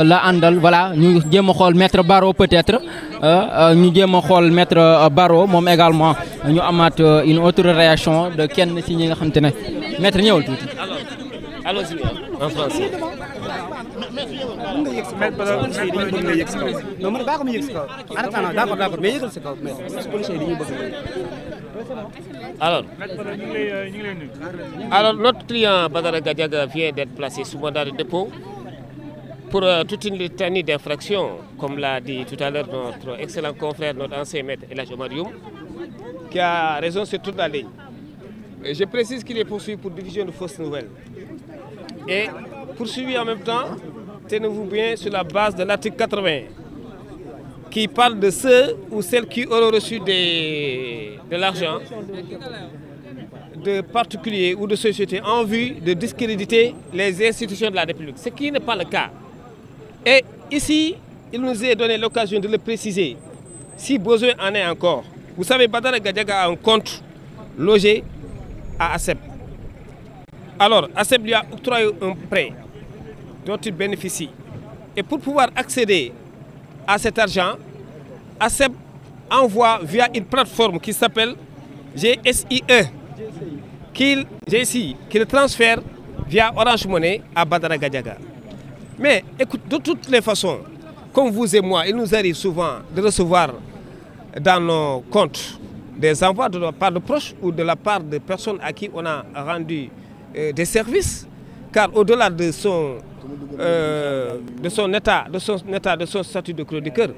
la àndal voilà ñu jéem a xool maître Barro peut-être ñu jéem a xool maître Barro moom également ñu amaat une autre réaction de kenn ci ñi nga xamante ne maître ñëwal tuuti. Allons-y en français. Alors, notre client Badara Gadiaga vient d'être placé sous mandat de dépôt pour toute une litanie d'infractions, comme l'a dit tout à l'heure notre excellent confrère, notre ancien maître El Hadj Omar Youm, qui a raison sur toute la ligne. Je précise qu'il est poursuivi pour diffusion de fausses nouvelles. Et poursuivi en même temps, tenez-vous bien, sur la base de l'article 80, qui parle de ceux ou celles qui auront reçu de l'argent de particuliers ou de sociétés en vue de discréditer les institutions de la République, ce qui n'est pas le cas. Et ici, il nous est donné l'occasion de le préciser, si besoin en est encore. Vous savez, Badara Gadiaga a un compte logé à ASEP. Alors, ASEP lui a octroyé un prêt dont il bénéficie. Et pour pouvoir accéder à cet argent, ASEP envoie via une plateforme qui s'appelle GSIE, qui le transfère via Orange Money à Badara Gadiaga. Mais écoute, de toutes les façons, comme vous et moi, il nous arrive souvent de recevoir dans nos comptes des envois de la part de proches ou de la part de personnes à qui on a rendu des services, car au-delà de son statut de chroniqueur,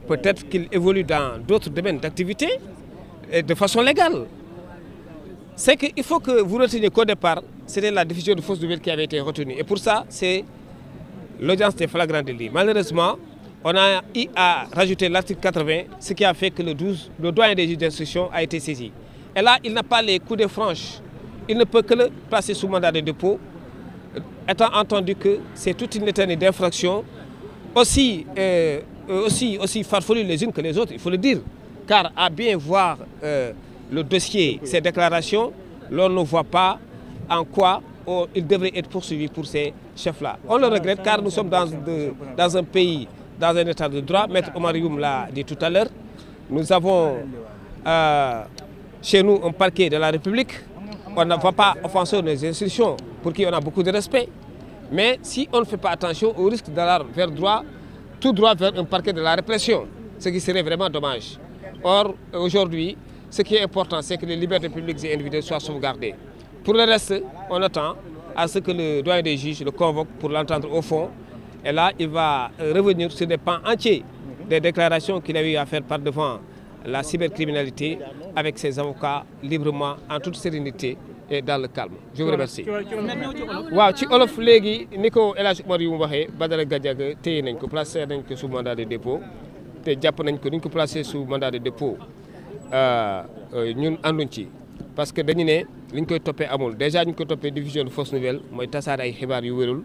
peut-être qu'il évolue dans d'autres domaines d'activité et de façon légale. C'est qu'il faut que vous reteniez qu'au départ, c'était la diffusion de fausses nouvelles qui avait été retenue. Et pour ça, c'est l'audience des flagrants délits. Malheureusement, on a eu à rajouter l'article 80, ce qui a fait que le doyen des juges d'instruction a été saisi. Et là, il n'a pas les coups de franche. Il ne peut que le placer sous mandat de dépôt, étant entendu que c'est toute une éternité d'infractions, aussi farfelues les unes que les autres, il faut le dire. Car à bien voir le dossier, ces déclarations, l'on ne voit pas en quoi il devrait être poursuivi pour ces chefs-là. On le regrette car nous sommes dans un pays, dans un état de droit. Maître Omar Youm l'a dit tout à l'heure. Nous avons chez nous un parquet de la République. On ne va pas offenser nos institutions pour qui on a beaucoup de respect. Mais si on ne fait pas attention, on risque d'aller tout droit vers un parquet de la répression, ce qui serait vraiment dommage. Or, aujourd'hui, ce qui est important, c'est que les libertés publiques et individuelles soient sauvegardées. Pour le reste, on attend à ce que le doyen des juges le convoque pour l'entendre au fond. Et là, il va revenir sur des pans entiers des déclarations qu'il a eu à faire par devant la cybercriminalité avec ses avocats librement, en toute sérénité et dans le calme. Je vous remercie. waaw ci olof léegi ni ko El Hadj Omar yu mu waxee Badara Gadiaga téye nañ ko placé nañ ko sous mandat de dépôt te jàpp nañ ko ni ñu ko placé sous mandat de dépôt ñun ànduñ ci parce que dañu ne li ñu koy toppee amul déjà ñu ko toppee diffusion de fausses nouvelles mooy tasaare ay xibaar yu wérul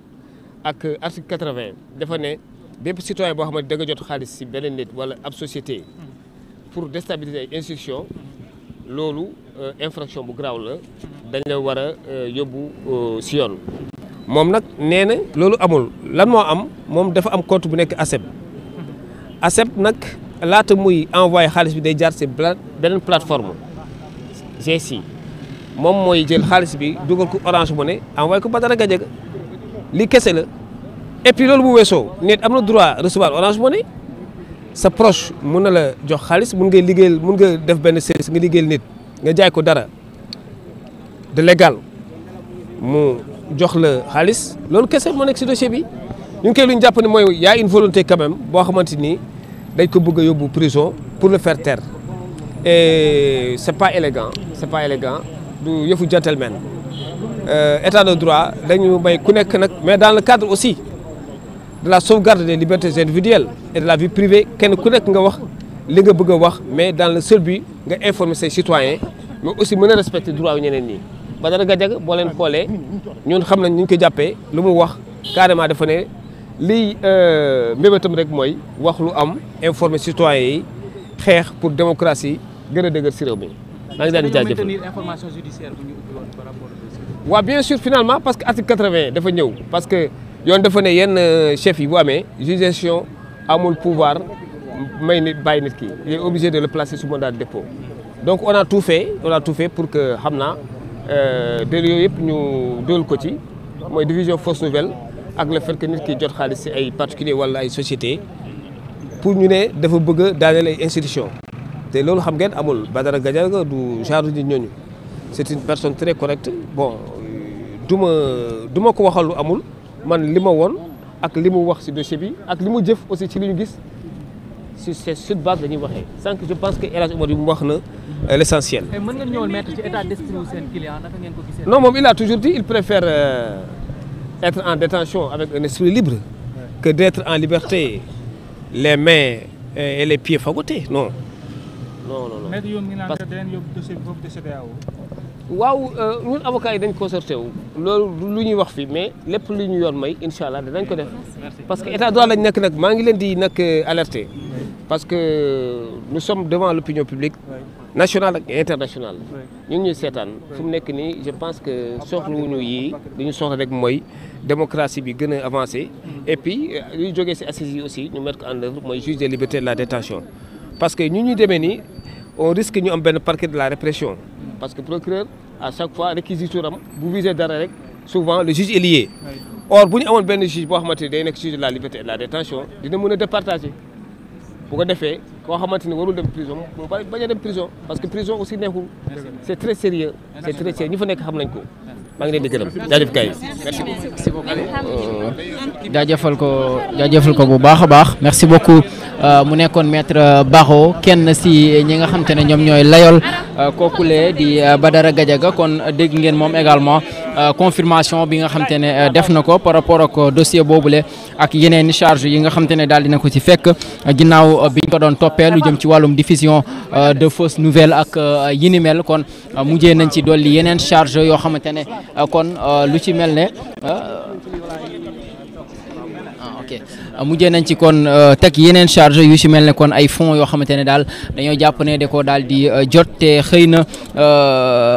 ak article 80 dafa ne bépp citoyen boo xam ne da nga jot xaalis si beneen nit wala ab société pour déstabiliser ay institutions loolu infraction bu grave la dañ la war a yóbbu si yoon. moom nag nee na loolu amul lan moo am moom dafa am compte bu nekk ASEP. ASEP nag laata muy envoyé xaalis bi day jaar si beneen plateforme GSI moom mooy jël xaalis bi dugal ko Orange Money envoyé ko Badara Gadiaga li kese la. et puis loolu bu weesoo nit am na droit recevoir Orange Money sa proche mun na la jox xaalis mun nga def benn service nga liggéeyal nit nga jaay ko dara de légal mu jox la xaalis loolu kese moo nekk si dossier bi ñu ngi koy lu ñu jàpp ne mooy y a une volonté quand même boo xamante ni dañ ko bëgg a yóbbu prison pour le faire taire et c'est pas élégant du yëfu gentleman état de droit dañu may ku nekk nag mais dans le cadre aussi de la sauvegarde des libertés individuelles et de la vie privée kenn ku nekk nga wax li nga bëgg a wax mais dans le seul but nga informer ses citoyens mais aussi mën a respecter droit yu ñeneen ñi. Badara Gadiaga boo leen xoolee ñun xam nañ ñu ko jàppee lu mu wax carrément dafa ne lii mbébétam rek mooy wax lu am informer citoyens yi xeex pour démocratie gën a dëgër si réew mi. maa ngi daan di jaajëfal waaw bien sûr finalement parce que article 80 dafa ñëw parce que yoon dafa ne yenn chef yi bu amee juge d'instruction amul pouvoir may nit bàyyi nit ki il est obligé de le placer sous mandat de dépôt donc on a tout fait pour que xam naa délai yooyu yëpp ñu dóol ko ci mooy division fausse nouvelle ak le fait que nit ki jot xaalis ci ay particulier wala ay société pour ñu ne dafa bëgg a daaneel ay institution te loolu xam ngeen amul Badara Gadiaga du genre nit ñooñu c'est une personne très correcte bon du ma ko waxal lu amul man li ma woon ak li mu wax ci dossier bi ak li mu jëf aussi ci li ñu gis sur cette base la ñuy waxee sànq je pense que El Hadj Omar mu wax na l'essentiel. mën nga ñëwal mettre ci état d'esprit seen client naka ngeen ko gisee. non moom il a toujours dit il préfère être en détention avec un esprit libre que d'être en liberté les mains et les pieds fagotés non. maître yoon ngi naan da leen yóbbu dossier bi foofu de CEDEAO. waaw ñun avocats yi dañ concerté wu loolu lu ñuy wax fii mais lépp lu ñu yoon may incha allah dinañ ko def parce que état droit lañ nekk nag maa ngi leen di nag alerter parce que nous sommes devant l'opinion publique nationale ak internationale ñu ngi ñuy seetaan fu mu nekk nii je pense que soxlawuñu yii li ñu soxla rek mooy démocratie bi gën a avancé et puis luy jógee ci assises yi aussi ñu mettre ko en œuvre mooy juge de liberté de la détention parce que ñu ñuy demee nii on risque ñu am benn parquet de la répression parce que procureur à chaque fois réquisitoire am bu visé dara rek souvent le juge est lié or bu ñu amoon benn juge boo xamante ni day nekk juge de la liberté et de la détention dina mën a départager bu ko defee koo xamante ni warul dem prison mu bañ a dem prison parce que prison aussi neexul c'est très sérieux ñi fa nekk xam nañ ko maa ngi leen di gërëm jaajëf kay merci beaucoup jaajëfal ko bu baax a baax merci beaucoup mu nekkoon maître Barro kenn si ñi nga xam te ne ñoom ñooy layol kookule di Badara Gadiaga kon dégg ngeen moom également confirmation bi nga xam te ne def na ko par rapport ak dossier boobule ak yeneen charge yi nga xam te ne daal dina ko ci fekk ginnaaw biñ ko doon toppee lu jëm ci wàllum diffusion de fausses nouvelles ak yi ni mel kon mujjee nañ ci dolli yeneen charge yoo xamante ne kon lu ci mel ne mujjee nañ ci kon teg yeneen charge yu ci mel ne kon ay fonds yoo xamante ne daal dañoo jàpp ne da ko daal di jot te xëy na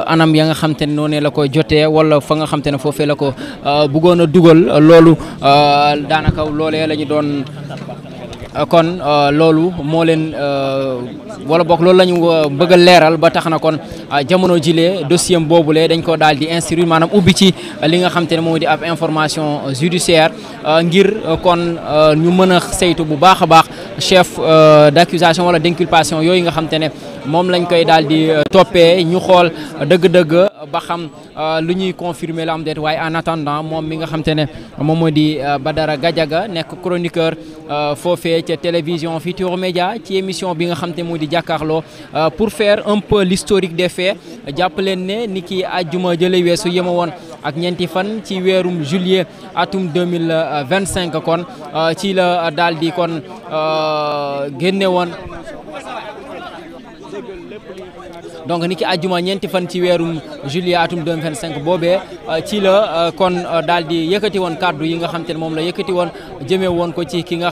anam ya nga xamante ne noonu la ko jotee wala fa nga xamante ne foofee la ko bëggoon a dugal loolu daanaka loolee la ñu doon kon loolu moo leen wala boog loolu la ñu bëgg a leeral ba tax na kon jamono jile dossier boobule dañ ko daal di instruire maanaam ubbi ci li nga xam te ne moo di ab information judiciaire ngir kon ñu mën a saytu bu baax a baax chef d'accusation wala d'inculpation yooyu nga xam te ne moom lañ koy daal di toppee ñu xool dëgg-dëgg ba xam lu ñuy confirmer la am déet waaye en attendant moom mi nga xam te ne moom moo di Badara Gadiaga nekk chroniqueur foofee ca télévision Futurs Médias ci émission bi nga xam te moo di jàkkaarloo pour faire un peu l'historique des faits jàpp leen ne ni ki àjjuma jële weesu yema woon ak ñeenti fan ci weerum juillet atum 2025 kon ci la daal di kon génne woon donc ni ki àjjuma ñeenti fan ci weerum juillet atum 2025 boobee ci la kon daal di yëkkati woon kàddu yi nga xam te ne moom la yëkkati woon jëmee woon ko ci ki nga